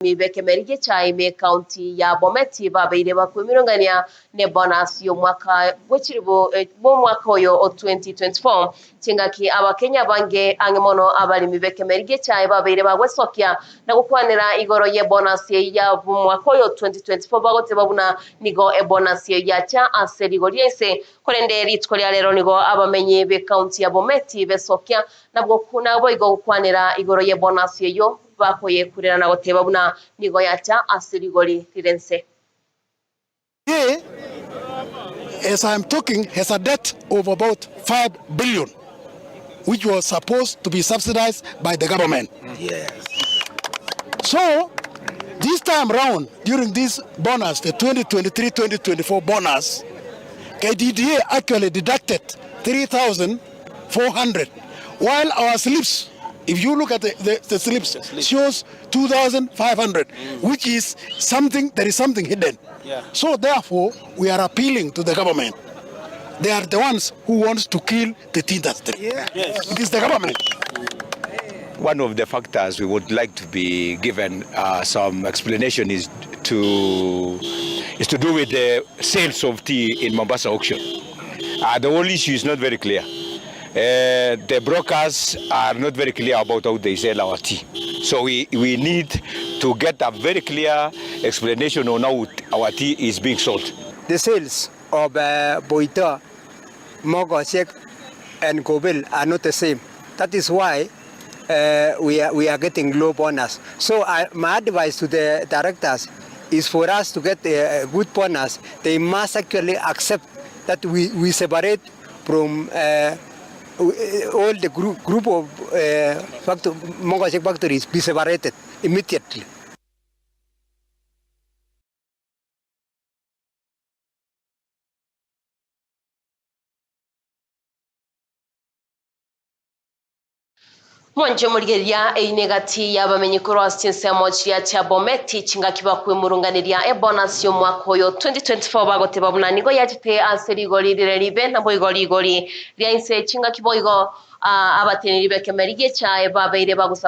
Bekemeri Echae me county ya Bomet babaire Kwemurunganeria ne Ebonus yo mwaka gwekiribo bo mwaka oyo 2024 kingaki abakenya bange angemono abalimi Bekemeri Echae babaire bagwesokya na gukwanira igoro ye Ebonus ya mwaka oyo 2024 bagote babuna nigo Ebonus ya cha aserigo lyese kolende ritko lya lero nigo abamenye be county ya Bomet besokya nabwo kuna bo igo gukwanira igoro ye Ebonus yo bakoye kurera na goteba buna nigo yacha asirigoli rirense. He, as I'm talking, has a debt of about 5 billion, which was supposed to be subsidized by the government. Yes. So, this time round, during this bonus, the 2023-2024 bonus, KDDA actually deducted 3,400, while our slips, if you look at the slips, shows 2,500, which is something, there is something hidden. Yeah. So therefore, we are appealing to the government. They are the ones who wants to kill the tea industry. Yeah. Yes. It is the government. One of the factors we would like to be given some explanation is to do with the sales of tea in Mombasa auction. The whole issue is not very clear. The brokers are not very clear about how they sell our tea. So we need to get a very clear explanation on how our tea is being sold. The sales of Boita, Mogosek and Kobil are not the same. That is why we are getting low bonus. So my advice to the directors is for us to get a good bonus. They must actually accept that we separate from all the group of Mogosek factories be separated immediately. Mwanje murigeria einegati yabamenye ko rwasinse mochia cha Bomet chingakiba Kwemurunganeria Ebonus yo mwaka oyo 2024 bagote babuna nigo yajite aserigoli rireribe nabo igoli ryainse chingakibo igo abateneri Bekemeri Echae babaire bagusaba